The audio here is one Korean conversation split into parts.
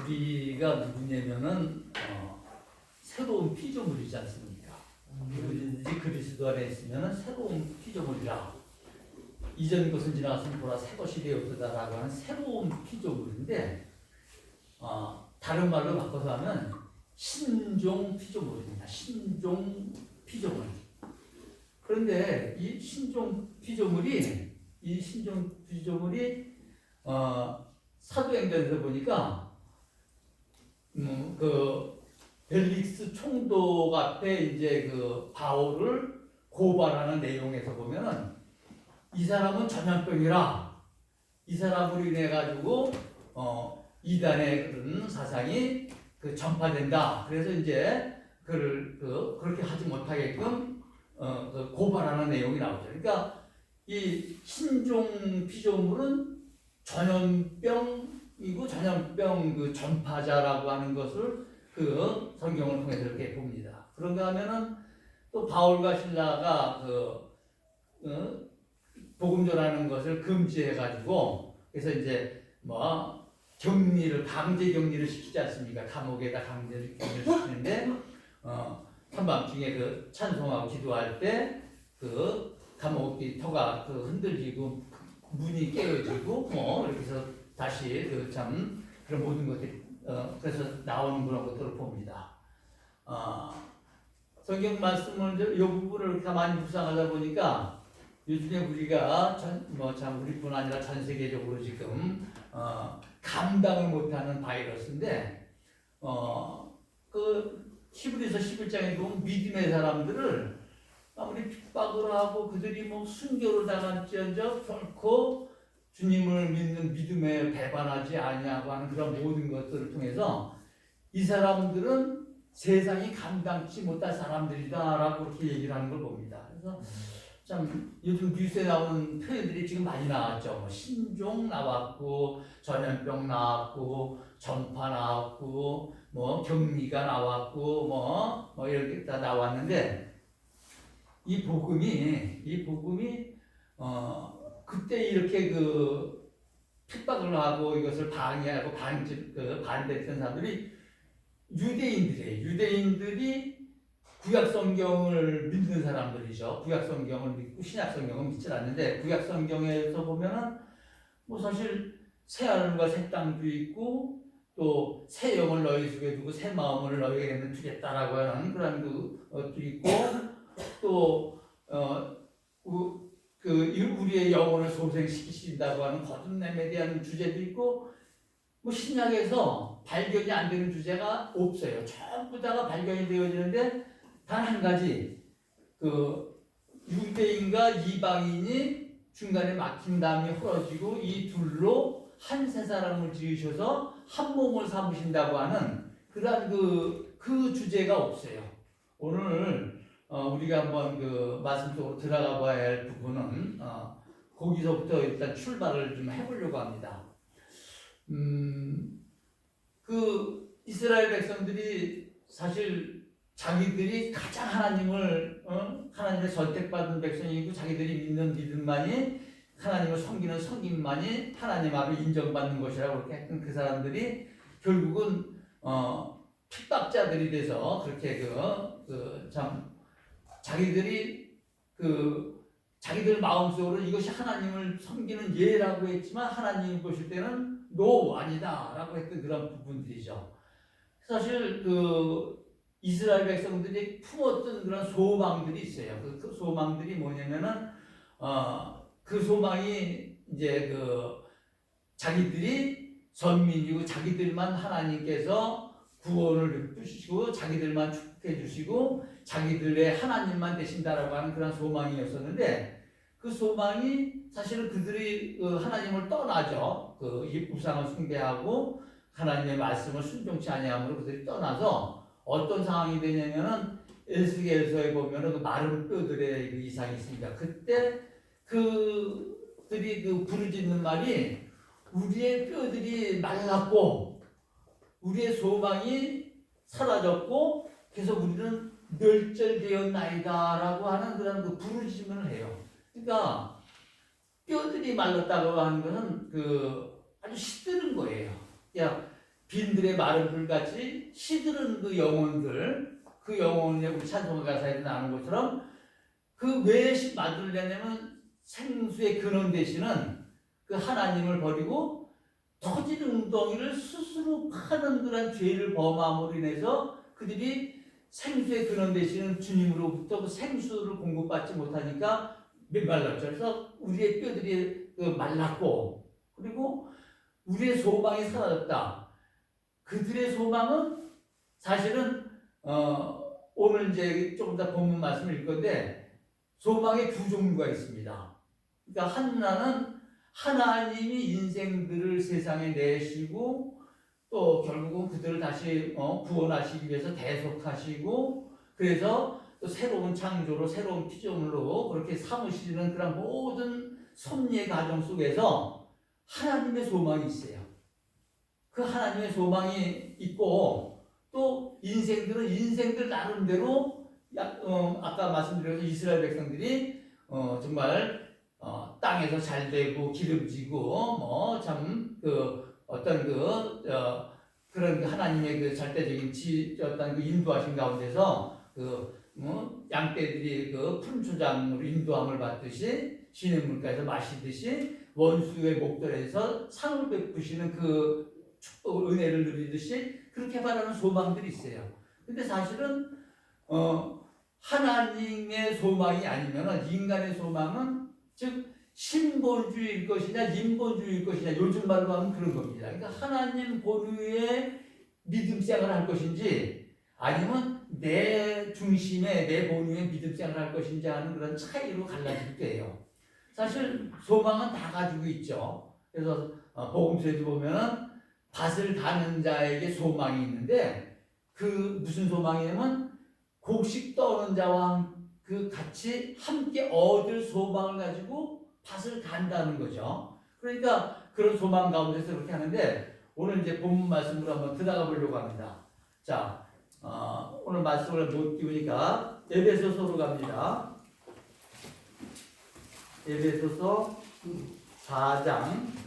우리가 누구냐면은 새로운 피조물이지 않습니까? 누구든지 그리스도 안에 있으면은 새로운 피조물이라. 이전 것은 지나갔으면 보라 새 것이 되었다라고 하는 새로운 피조물인데, 다른 말로 바꿔서 하면 신종 피조물입니다. 신종 피조물. 그런데 이 신종 피조물이 사도행전에서 보니까 그 벨릭스 총독 앞에 이제 그 바울을 고발하는 내용에서 보면은 이 사람은 전염병이라, 이 사람으로 인해 가지고 이단의 그런 사상이 그 전파된다. 그래서 이제 그를 그렇게 하지 못하게끔 그 고발하는 내용이 나오죠. 그러니까 이 신종 피조물은 전염병이고 전염병 그 전파자라고 하는 것을 그 성경을 통해서 이렇게 봅니다. 그런가 하면은 또 바울과 신라가 복음 전하는 것을 금지해 가지고, 그래서 이제 강제 격리를 시키지 않습니까? 감옥에다 강제 격리를 시키는데 한밤중에 그 찬송하고 기도할 때 그 감옥이 터가 흔들리고 문이 깨어지고 이렇게 해서 다시 참 그런 모든 것들이 그래서 나오는 그런 것들을 봅니다. 성경 말씀을 이 부분을 가만히 묵상하다 보니까 요즘에 우리가 참 우리뿐 아니라 전 세계적으로 지금 감당을 못하는 바이러스인데, 그 히브리서 11장에 보면 믿음의 사람들을 아무리 핍박을 하고 그들이 순교를 당할지언정 결코 주님을 믿는 믿음에 배반하지 아니하고 하는 그런 모든 것들을 통해서 이 사람들은 세상이 감당치 못할 사람들이다라고 그렇게 얘기를 하는 걸 봅니다. 그래서 참 요즘 뉴스에 나오는 표현들이 지금 많이 나왔죠. 신종 나왔고, 전염병 나왔고, 전파 나왔고, 격리가 나왔고, 이런 게 다 나왔는데, 이 복음이 그때 이렇게 핍박을 하고 이것을 방해하고 반대했던 사람들이 유대인들이 구약 성경을 믿는 사람들이죠. 구약 성경을 믿고 신약 성경은 믿지 않는데, 구약 성경에서 보면은 사실 새 하늘과 새 땅도 있고, 또 새 영을 너희 속에 두고 새 마음을 너희에게는 주겠다라고 하는 그런 것도 있고, 또 우리의 영혼을 소생시키신다고 하는 거듭남에 대한 주제도 있고, 신약에서 발견이 안 되는 주제가 없어요. 전부 다가 발견이 되어지는데, 단 한 가지, 유대인과 이방인이 중간에 막힌 담이 헐어지고 이 둘로 한 세 사람을 지으셔서 한 몸을 삼으신다고 하는 그러한 그 주제가 없어요. 오늘 우리가 한번 말씀 속으로 들어가 봐야 할 부분은 거기서부터 일단 출발을 좀 해보려고 합니다. 이스라엘 백성들이 사실 자기들이 가장 하나님의 선택받은 백성이고, 자기들이 믿는 믿음만이, 하나님을 섬기는 섬김만이 하나님 앞에 인정받는 것이라고 그렇게 했던 그 사람들이 결국은 핍박자들이 돼서 그렇게 참 자기들 마음속으로 이것이 하나님을 섬기는 예라고 했지만 하나님이 보실 때는 노, 아니다라고 했던 그런 부분들이죠. 사실 이스라엘 백성들이 품었던 그런 소망들이 있어요. 그 소망들이 뭐냐면은 그 소망이 이제 자기들이 선민이고 자기들만 하나님께서 구원을 주시고 자기들만 축복해 주시고 자기들의 하나님만 되신다라고 하는 그런 소망이었었는데, 그 소망이 사실은 그들이 하나님을 떠나죠. 우상을 숭배하고 하나님의 말씀을 순종치 아니함으로 그들이 떠나서 어떤 상황이 되냐면은 에스겔서에 보면은 마른 뼈들의 이상이 있습니다. 그때 그들이 부르짖는 말이, 우리의 뼈들이 말랐고 우리의 소망이 사라졌고 그래서 우리는 멸절되었나이다라고 하는 그런 부르짖음을 해요. 그러니까 뼈들이 말랐다고 하는 것은 아주 시드는 거예요. 빈들의 마른 불같이 시들은 그 영혼들, 그 영혼의 우리 찬송 가사에도 나오는 것처럼 그 왜 만들려냐면 생수의 근원 되시는 그 하나님을 버리고 터진 웅덩이를 스스로 파는 그런 죄를 범함으로 인해서 그들이 생수의 근원 되시는 주님으로부터 그 생수를 공급받지 못하니까 메말랐죠. 그래서 우리의 뼈들이 말랐고, 그리고 우리의 소망이 사라졌다. 그들의 소망은 사실은 오늘 이제 조금 더 본문 말씀을 읽을 건데, 소망의 두 종류가 있습니다. 그러니까 하나는 하나님이 인생들을 세상에 내시고 또 결국은 그들을 다시 구원하시기 위해서 대속하시고, 그래서 또 새로운 창조로 새로운 피조물로 그렇게 삼으시는 그런 모든 섭리의 과정 속에서 하나님의 소망이 있어요. 그 하나님의 소망이 있고, 또 인생들 나름대로 아까 말씀드린 이스라엘 백성들이 정말 땅에서 잘 되고 기름지고 참 어떤 그런 하나님의 그 절대적인 어떤 그 인도하신 가운데서 양떼들이 그 푼초장으로 인도함을 받듯이 시냇물가에서 마시듯이 원수의 목전에서 상을 베푸시는 그 축복을 은혜를 누리듯이 그렇게 바라는 소망들이 있어요. 근데 사실은 하나님의 소망이 아니면 인간의 소망은 즉 신본주의일 것이냐 인본주의일 것이냐, 요즘 말로 하면 그런 겁니다. 그러니까 하나님 본위의 믿음 생활을 할 것인지 아니면 내 중심의 내 본위의 믿음 생활을 할 것인지 하는 그런 차이로 갈라질 때예요. 사실 소망은 다 가지고 있죠. 그래서 복음서에도 보면은 밭을 가는 자에게 소망이 있는데, 그 무슨 소망이냐면 곡식 떠오는 자와 그 같이 함께 얻을 소망을 가지고 밭을 간다는 거죠. 그러니까 그런 소망 가운데서 그렇게 하는데, 오늘 이제 본문 말씀으로 한번 들어가 보려고 합니다. 자, 오늘 말씀을 못 띄우니까 에베소서로 갑니다. 에베소서 4장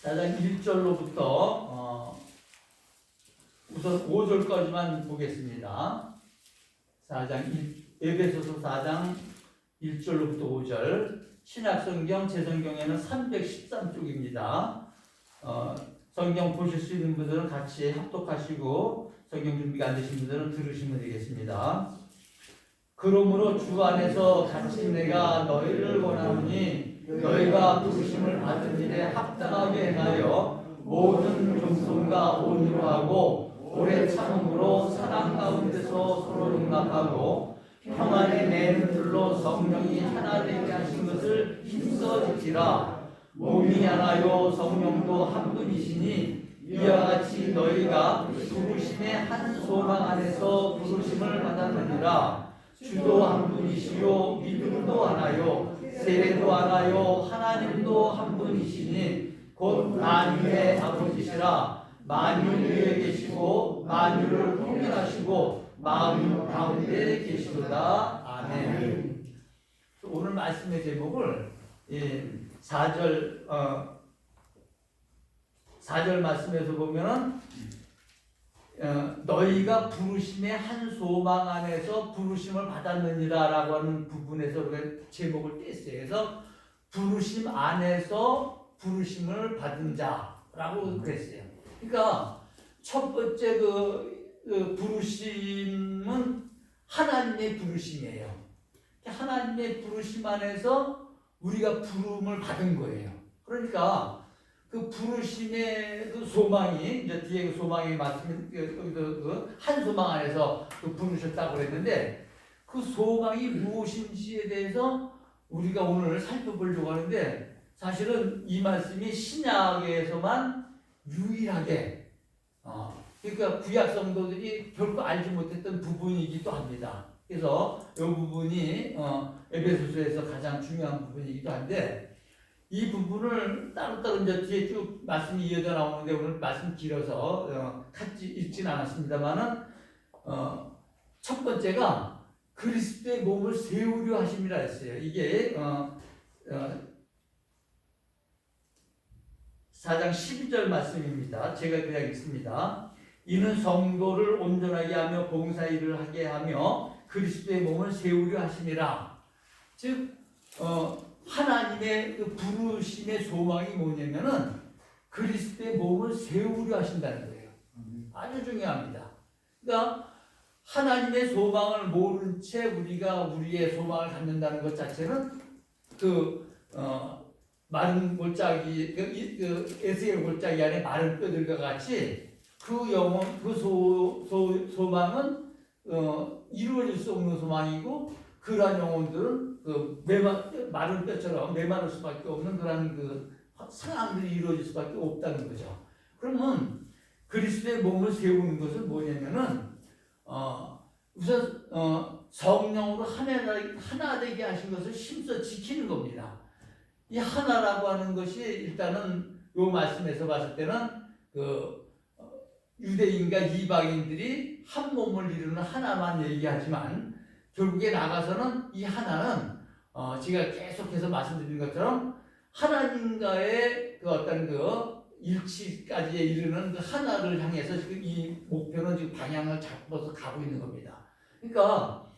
1절로부터 우선 5절까지만 보겠습니다. 에베소서 4장 1절로부터 5절, 신약성경 제성경에는 313쪽입니다. 성경 보실 수 있는 분들은 같이 합독하시고 성경 준비가 안 되신 분들은 들으시면 되겠습니다. 그러므로 주 안에서 같이 내가 너희를 원하노니 너희가 부르심을 받은 일에 합당하게 행하여 모든 겸손과 온유로 하고 오래 참음으로 사랑 가운데서 서로 용납하고 평안의 맨들로 성령이 하나 되게 하신 것을 힘써 지키라. 몸이 하나요 성령도 한 분이시니 이와 같이 너희가 부르심의 한 소망 안에서 부르심을 받았느니라. 주도 한 분이시요 믿음도 하나요 세례도 하나요 하나님도 한 분이시니 곧 만유의 아버지시라. 만유 위에 계시고 만유를 통일하시고 만유 가운데 계시도다. 아멘. 오늘 말씀의 제목을 4절 말씀에서 보면은 너희가 부르심의 한 소망 안에서 부르심을 받았느니라 라고 하는 부분에서 우리가 제목을 뗐어요. 그래서 부르심 안에서 부르심을 받은 자라고 그랬어요. 그러니까 첫 번째 그 부르심은 하나님의 부르심이에요. 하나님의 부르심 안에서 우리가 부름을 받은 거예요. 그러니까 그 부르심의 그 소망이, 이제 뒤에 그 소망이 말씀, 한 소망 안에서 그 부르셨다고 그랬는데, 그 소망이 무엇인지에 대해서 우리가 오늘 살펴보려고 하는데, 사실은 이 말씀이 신약에서만 유일하게, 그러니까 구약 성도들이 결코 알지 못했던 부분이기도 합니다. 그래서 이 부분이 에베소서에서 가장 중요한 부분이기도 한데, 이 부분을 따로따로 이제 뒤에 쭉 말씀이 이어져 나오는데 오늘 말씀 길어서 같이 읽진 않았습니다만은 첫 번째가 그리스도의 몸을 세우려 하심이라 했어요. 이게 4장 12절 말씀입니다. 제가 그냥 읽습니다. 이는 성도를 온전하게 하며 봉사일을 하게 하며 그리스도의 몸을 세우려 하심이라. 즉 하나님의 그 부르심의 소망이 뭐냐면은 그리스도의 몸을 세우려 하신다는 거예요. 아주 중요합니다. 그러니까 하나님의 소망을 모른 채 우리가 우리의 소망을 갖는다는 것 자체는 마른 골짜기, 에스겔 골짜기 안에 마른 뼈들과 같이 그 영혼, 그 소망은 이루어질 수 없는 소망이고, 그러한 영혼들은 마른 뼈처럼 메마를 수밖에 없는 그런 상황들이 이루어질 수밖에 없다는 거죠. 그러면 그리스도의 몸을 세우는 것은 뭐냐면은 우선 성령으로 하나 되게 하신 것을 힘써 지키는 겁니다. 이 하나라고 하는 것이 일단은 요 말씀에서 봤을 때는 유대인과 이방인들이 한 몸을 이루는 하나만 얘기하지만, 결국에 나가서는 이 하나는 제가 계속해서 말씀드린 것처럼 하나님과의 어떤 일치까지 이르는 그 하나를 향해서 지금 이 목표는 지금 방향을 잡고서 가고 있는 겁니다. 그러니까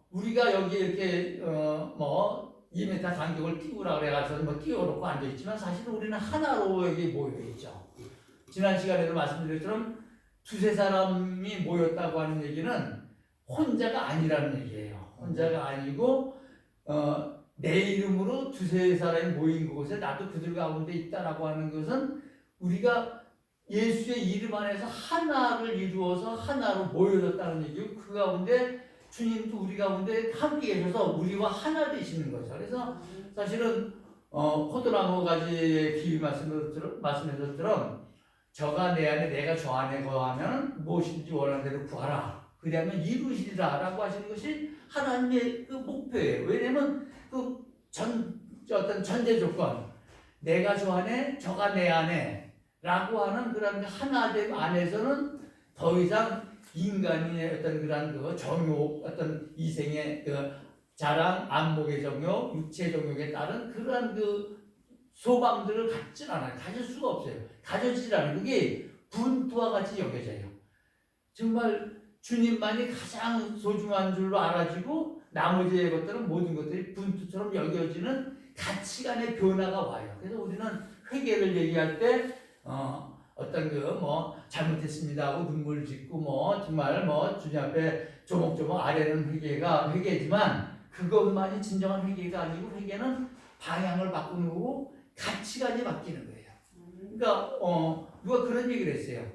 우리가 여기 이렇게 2m 간격을 띄우라 그래가지고 띄워놓고 앉아있지만, 사실은 우리는 하나로 여기 모여있죠. 지난 시간에도 말씀드린 것처럼 두세 사람이 모였다고 하는 얘기는 혼자가 아니라는 얘기예요. 혼자가 아니고 내 이름으로 두세 사람이 모인 곳에 나도 그들 가운데 있다라고 하는 것은 우리가 예수의 이름 안에서 하나를 이루어서 하나로 모여졌다는 얘기고, 그 가운데 주님도 우리 가운데 함께 계셔서 우리와 하나 되시는 거죠. 그래서 사실은 포도나무 가지의 비유 말씀에서처럼 저가 내 안에 내가 저 안에 거하면 무엇인지 원하는 대로 구하라, 그리하면 이루시리라 라고 하시는 것이 하나님의 그 목표예요. 왜냐면 어떤 전제 조건, 내가 저 안에 저가 내 안에 라고 하는 그런 하나됨 안에서는 더 이상 인간의 어떤 그런 정욕, 어떤 이생의 자랑, 안목의 정욕, 육체의 정욕에 따른 그러한 소망들을 갖질 않아요. 가질 수가 없어요. 가져지질 않아요. 그게 분투와 같이 여겨져요. 정말 주님만이 가장 소중한 줄로 알아지고, 나머지 것들은 모든 것들이 분투처럼 여겨지는 가치관의 변화가 와요. 그래서 우리는 회개를 얘기할 때 어떤 잘못했습니다 하고 눈물 짓고 정말 주님 앞에 조목조목 아뢰는 회개지만, 그것만이 진정한 회개가 아니고, 회개는 방향을 바꾸는 거고 가치관이 바뀌는 거예요. 그러니까 누가 그런 얘기를 했어요.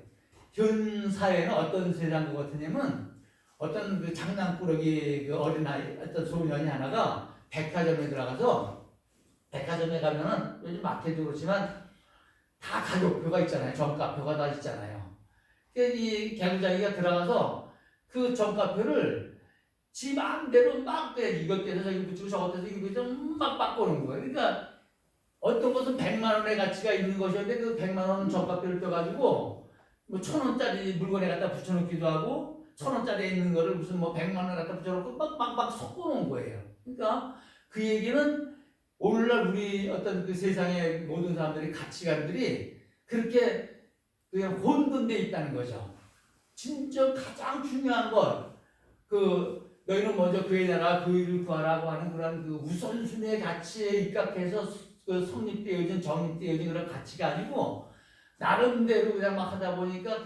현 사회는 어떤 세상인 것 같으냐면, 어떤 장난꾸러기 어린아이, 어떤 소년이 하나가 백화점에 들어가서, 백화점에 가면은 요즘 마트도 그렇지만 다 가격표가 있잖아요. 정가표가 다 있잖아요. 이 개구장이가 들어가서 그 정가표를 지 마음대로 막 이것 떼서 저기 붙이고 저것 떼서 이거 붙여서 막 바꾸는 거예요. 그러니까 어떤 것은 100만 원의 가치가 있는 것이었는데 그 100만 원 정가표를 떼가지고 1,000원짜리 물건에 갖다 붙여놓기도 하고, 1,000원짜리에 있는 거를 무슨 100만 원 갖다 붙여놓고 막 섞어놓은 거예요. 그러니까 그 얘기는 오늘날 우리 어떤 세상의 모든 사람들의 가치관들이 그렇게 그냥 혼돈되어 있다는 거죠. 진짜 가장 중요한 건 너희는 먼저 그의 나라 그 일을 구하라고 하는 그런 우선순위의 가치에 입각해서 성립되어진 정립되어진 그런 가치가 아니고, 나름대로 그냥 막 하다 보니까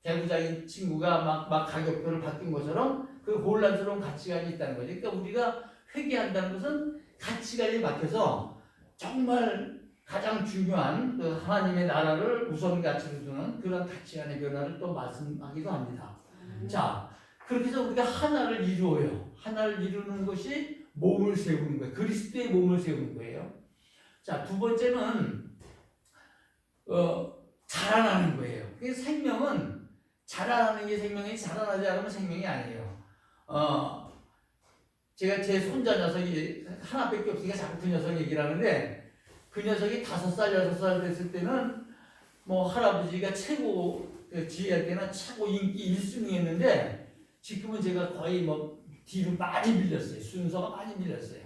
개구장인 친구가 막 가격표를 바뀐 것처럼 그 혼란스러운 가치관이 있다는 거죠. 그러니까 우리가 회개한다는 것은 가치관이 바뀌어서 정말 가장 중요한 하나님의 나라를 우선 가치로 두는 그런 가치관의 변화를 또 말씀하기도 합니다. 자, 그렇게 해서 우리가 하나를 이루어요. 하나를 이루는 것이 몸을 세우는 거예요. 그리스도의 몸을 세우는 거예요. 자, 두 번째는 자라나는 거예요. 그래서 생명은 자라나는 게 생명이, 자라나지 않으면 생명이 아니에요. 제가 제 손자 녀석이 하나밖에 없으니까 자꾸 그 녀석 얘기를 하는데, 그 녀석이 5살, 6살 됐을 때는 할아버지가 최고 지휘할 때는 최고 인기 1순위였는데, 지금은 제가 거의 뒤로 많이 밀렸어요. 순서가 많이 밀렸어요.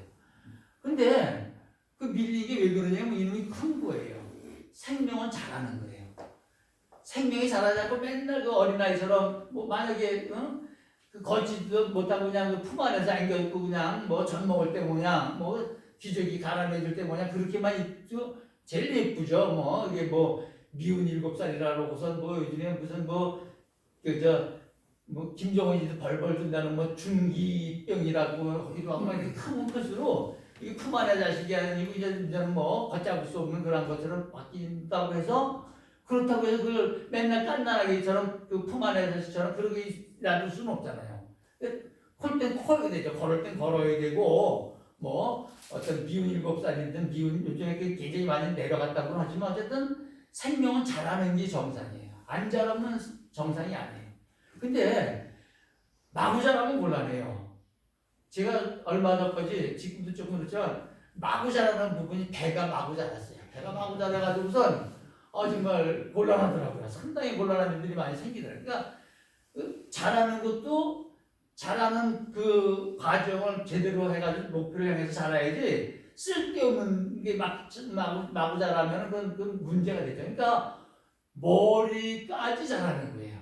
근데 그 밀린 게 왜 그러냐면 이놈이 큰 거예요. 생명은 자라는 거예요. 생명이 자라지 않고 맨날 그 어린아이처럼 뭐 만약에 그 걷지도 못하고 그냥 그 품 안에서 안겨있고 그냥 뭐 젖 먹을 때 뭐냐 뭐 기저귀 갈아내줄 때 뭐냐 그렇게만 있죠. 제일 예쁘죠. 뭐 이게 뭐 미운 7살이라고 우선 뭐 요즘에 무슨 뭐 그 뭐 김정은이도 벌벌 든다는 뭐 중이병이라고 하기도 하고 막 이렇게 크면 클수록 이 품 안의 자식이 아니고 이제는 뭐 걷잡을 수 없는 그런 것처럼 바뀐다고 해서 그렇다고 해서 그걸 맨날 깐난아기처럼 그 품 안의 자식처럼 그렇게 놔둘 수는 없잖아요. 콜 땐 커야 되죠. 걸을 땐 걸어야 되고 뭐 어떤 미운 7살이든 미운 요즘에 그 굉장히 많이 내려갔다고 하지만 어쨌든 생명은 자라는 게 정상이에요. 안 자라면 정상이 아니에요. 근데 마구 자라면 곤란해요. 제가 얼마 전까지 지금도 조금 그렇지만 마구 자라는 부분이 배가 마구 자랐어요. 배가 마구 자라가지고선 정말 곤란하더라고요. 상당히 곤란한 일들이 많이 생기더라고요. 그러니까 자라는 것도 자라는 그 과정을 제대로 해가지고 목표를 향해서 자라야지 쓸데없는 게 마구 자라면 그건 문제가 되죠. 그러니까 머리까지 자라는 거예요.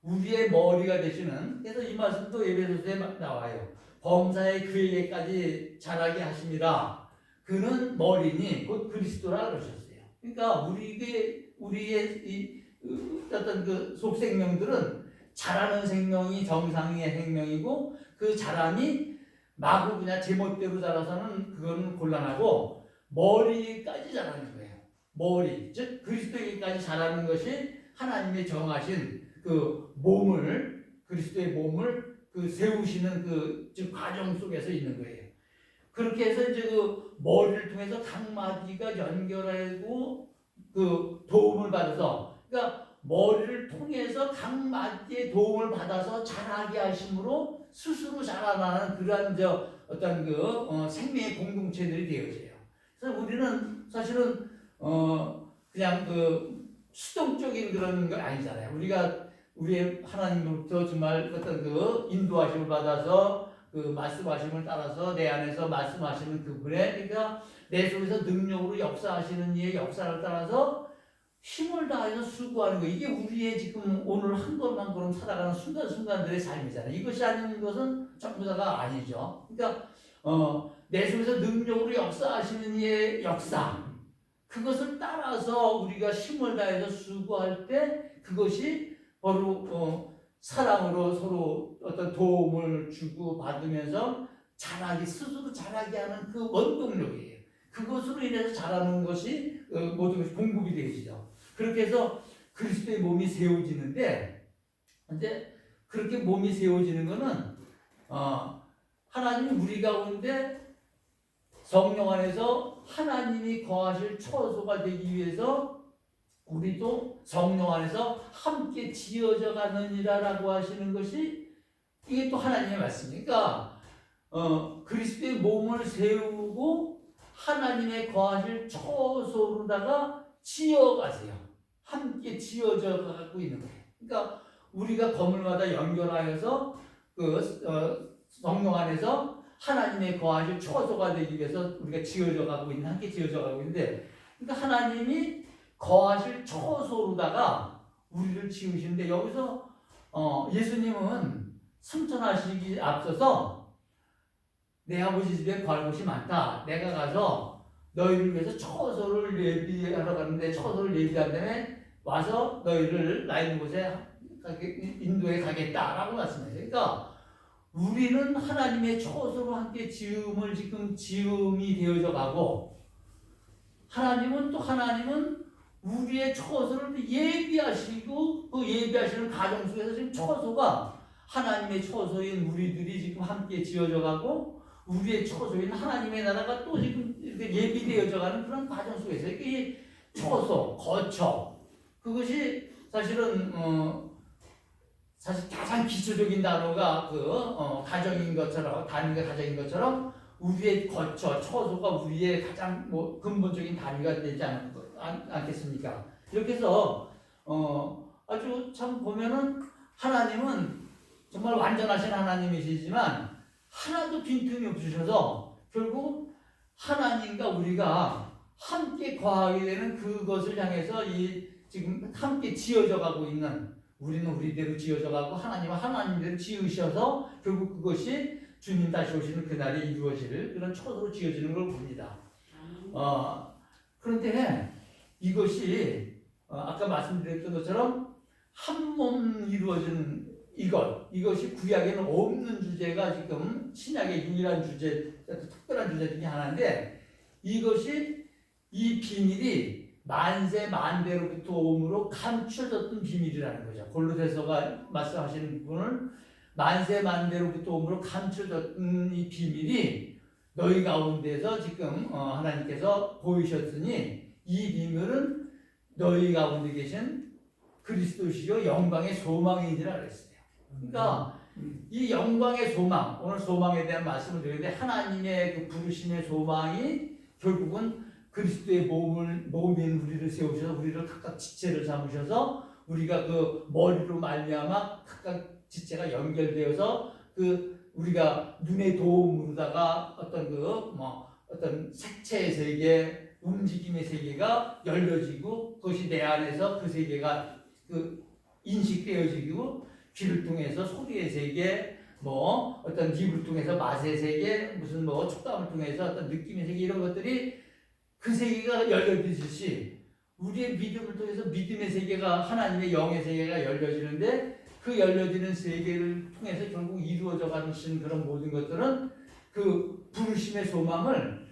우리의 머리가 되시는 그래서 이 말씀도 에베소서에 나와요. 범사의 그에게까지 자라게 하십니다. 그는 머리니 곧 그리스도라 그러셨어요. 그러니까 우리의 이 어떤 그 속생명들은 자라는 생명이 정상의 생명이고 그 자람이 마구 그냥 제멋대로 자라서는 그건 곤란하고 머리까지 자라는 거예요. 머리 즉 그리스도에게까지 자라는 것이 하나님의 정하신 그 몸을 그리스도의 몸을 그 세우시는 그 즉 과정 속에서 있는 거예요. 그렇게 해서 이제 그 머리를 통해서 각 마디가 연결하고 그 도움을 받아서 그러니까 머리를 통해서 각 마디의 도움을 받아서 자라게 하심으로 스스로 자라나는 그러한 어떤 그 생명의 공동체들이 되어져요. 그래서 우리는 사실은 그냥 그 수동적인 그런 건 아니잖아요. 우리가 우리의 하나님으로부터 정말 어떤 그 인도하심을 받아서 그 말씀하심을 따라서 내 안에서 말씀하시는 그분의 그러니까 내 속에서 능력으로 역사하시는 이의 역사를 따라서 힘을 다해서 수고하는 거 이게 우리의 지금 오늘 한 걸음 한 걸음 살아가는 순간순간들의 삶이잖아요. 이것이 아닌 것은 전부 다가 아니죠. 그러니까 내 속에서 능력으로 역사하시는 이의 역사 그것을 따라서 우리가 힘을 다해서 수고할 때 그것이 바로 사랑으로 서로 어떤 도움을 주고 받으면서 스스로 자라게 하는 그 원동력이에요. 그것으로 인해서 자라는 것이 모든 것이 공급이 되시죠. 그렇게 해서 그리스도의 몸이 세워지는데, 근데 그렇게 몸이 세워지는 것은 하나님이 우리 가운데 성령 안에서 하나님이 거하실 처소가 되기 위해서 우리도 성령 안에서 함께 지어져 가느니라라고 하시는 것이 이게 또 하나님의 말씀이니까 그리스도의 몸을 세우고 하나님의 거하실 처소로다가 지어가세요. 함께 지어져 가고 있는 거예요. 그러니까 우리가 건물마다 연결하여서 성령 안에서 하나님의 거하실 처소가 되기 위해서 우리가 지어져 가고 있는 함께 지어져 가고 있는데 그러니까 하나님이 거하실 처소로다가 우리를 지으시는데 여기서 예수님은 승천하시기 앞서서 내 아버지 집에 거할 곳이 많다. 내가 가서 너희를 위해서 처소를 예비하러 가는데 처소를 예비한 다음에 와서 너희를 나 있는 곳에 인도에 가겠다라고 말씀해요. 그러니까 우리는 하나님의 처소로 함께 지음이 되어져 가고 하나님은 우리의 처소를 예비하시고 그 예비하시는 과정 속에서 지금 처소가 하나님의 처소인 우리들이 지금 함께 지어져 가고 우리의 처소인 하나님의 나라가 또 지금 예비되어져 가는 그런 과정 속에서 이 처소, 거처 그것이 사실은 사실 가장 기초적인 단어가 가정인 것처럼 단위가 가정인 것처럼 우리의 거처, 처소가 우리의 가장 근본적인 단위가 되지 않겠습니까? 이렇게 해서 아주 참 보면은 하나님은 정말 완전하신 하나님이시지만 하나도 빈틈이 없으셔서 결국 하나님과 우리가 함께 거하게 되는 그것을 향해서 이 지금 함께 지어져 가고 있는, 우리는 우리대로 지어져 가고 하나님은 하나님대로 지으셔서 결국 그것이 주님 다시 오시는 그날에 이루어질 그런 초소로 지어지는 걸 봅니다. 그런데 이것이 아까 말씀드렸던 것처럼 한 몸 이루어지는 이것이 구약에는 없는 주제가 지금 신약의 유일한 주제, 특별한 주제 중에 하나인데, 이것이 이 비밀이 만세 만대로부터 오므로 감춰졌던 비밀이라는 거죠. 골로새서가 말씀하시는 부분은 만세 만대로부터 오므로 감춰졌던 이 비밀이 너희 가운데서 지금 하나님께서 보이셨으니 이 비밀은 너희 가운데 계신 그리스도시요 영광의 소망이니라 그랬어요. 그러니까 이 영광의 소망, 오늘 소망에 대한 말씀을 드리는데, 하나님의 그 부르심의 소망이 결국은 그리스도의 몸인 우리를 세우셔서 우리를 각각 지체를 삼으셔서 우리가 그 머리로 말미암아 각각 지체가 연결되어서 그 우리가 눈의 도움으로다가 어떤 색채의 세계, 움직임의 세계가 열려지고 그것이 내 안에서 그 세계가 그 인식되어지고, 귀를 통해서 소리의 세계, 어떤 입을 통해서 맛의 세계, 무슨 촉감을 통해서 어떤 느낌의 세계, 이런 것들이 그 세계가 열려지듯이 우리의 믿음을 통해서 믿음의 세계가, 하나님의 영의 세계가 열려지는데, 그 열려지는 세계를 통해서 결국 이루어져 가는 그런 모든 것들은 그 부르심의 소망을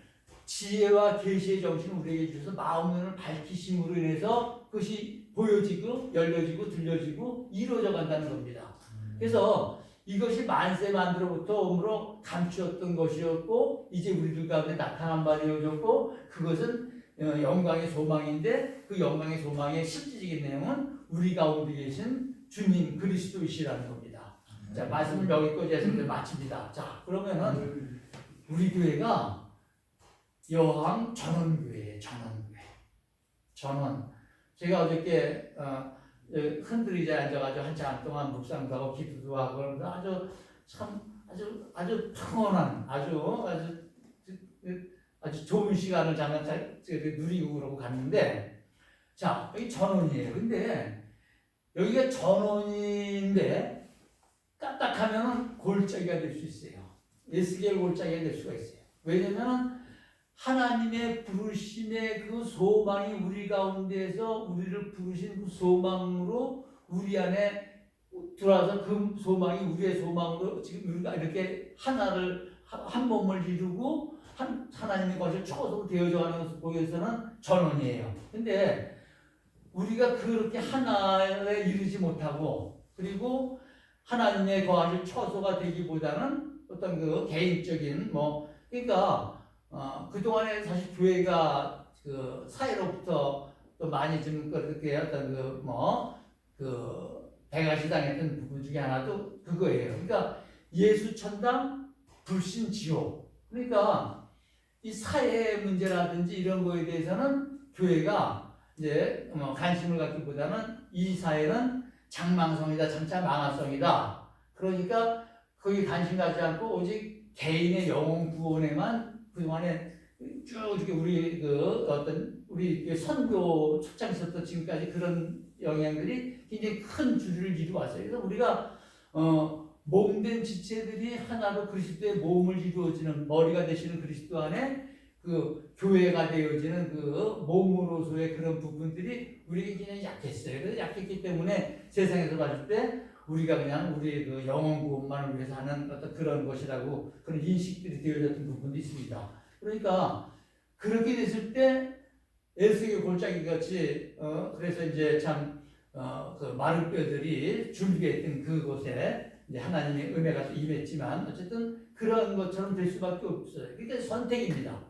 지혜와 계시의 정신을 우리에게 주셔서 마음 눈을 밝히심으로 인해서 그것이 보여지고 열려지고 들려지고 이루어져 간다는 겁니다. 그래서 이것이 만세 만대로부터 오므로 감추었던 것이었고 이제 우리들 가운데 나타난 바 되어졌고, 그것은 영광의 소망인데, 그 영광의 소망의 실질적인 내용은 우리 가운데 계신 주님 그리스도이시라는 겁니다. 자, 말씀을 여기까지 해서 이제 마칩니다. 자, 그러면은 우리 교회가 여왕 전원교회예요. 전원. 제가 어저께 흔들리자 앉아가지고 한참 동안 묵상도 하고 기도도 하고 그러면서 아주 평온한 아주 좋은 시간을 잠깐 누리고 그러고 갔는데, 자, 여기 전원이에요. 근데 여기가 전원인데 까딱하면 골짜기가 될 수 있어요. 에스겔 골짜기가 될 수가 있어요. 왜냐면 하나님의 부르심의 그 소망이 우리 가운데에서 우리를 부르신 그 소망으로 우리 안에 들어와서 그 소망이 우리의 소망으로 지금 우리가 이렇게 한 몸을 이루고 하나님의 것을 초소로 되어져 가는 것을 보여서는 전원이에요. 근데 우리가 그렇게 하나에 이르지 못하고, 그리고 하나님의 거하실 초소가 되기보다는 어떤 그 개인적인 그러니까 그동안에 사실 교회가 그 사회로부터 또 많이 좀 그렇게 어떤 배가시당했던 부분 중에 하나도 그거예요. 그러니까 예수 천당, 불신 지옥. 그러니까 이 사회 문제라든지 이런 거에 대해서는 교회가 이제 관심을 갖기보다는 이 사회는 장망성이다, 장차 망할성이다. 그러니까 거기 관심 갖지 않고 오직 개인의 영혼 구원에만 그동안에 쭉 이렇게 우리 선교 초창기부터 지금까지 그런 영향들이 굉장히 큰 주류를 이루어왔어요. 그래서 우리가 몸된 지체들이 하나로 그리스도의 몸을 이루어지는, 머리가 되시는 그리스도 안에 그 교회가 되어지는 그 몸으로서의 그런 부분들이 우리에게 굉장히 약했어요. 그래서 약했기 때문에 세상에서 봤을 때 우리가 그냥 우리의 그 영혼 구원만을 위해서 하는 어떤 그런 것이라고, 그런 인식들이 되어졌던 부분도 있습니다. 그러니까 그렇게 됐을 때 에스겔 골짜기 같이 그래서 이제 그 마른 뼈들이 줄기했던 그곳에 이제 하나님의 은혜가 임했지만 어쨌든 그런 것처럼 될 수밖에 없어요. 그러니까 선택입니다.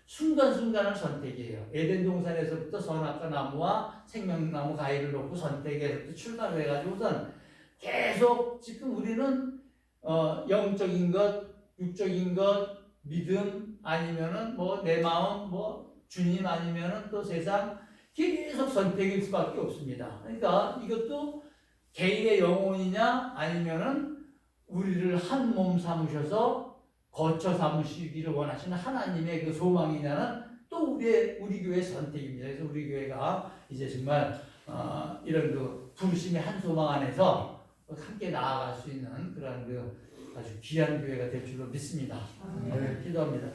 순간순간은 선택이에요. 에덴 동산에서부터 선악과 나무와 생명나무 가위를 놓고 선택에서부터 출발을 해가지고선 계속 지금 우리는 영적인 것, 육적인 것, 믿음 아니면은 내 마음, 주님 아니면은 또 세상, 계속 선택일 수밖에 없습니다. 그러니까 이것도 개인의 영혼이냐 아니면은 우리를 한 몸 삼으셔서 거처 삼으시기를 원하시는 하나님의 그 소망이냐는 또 우리 교회 선택입니다. 그래서 우리 교회가 이제 정말 이런 그 부르심의 한 소망 안에서 함께 나아갈 수 있는 그런 그 아주 귀한 교회가 될 줄로 믿습니다. 기도합니다.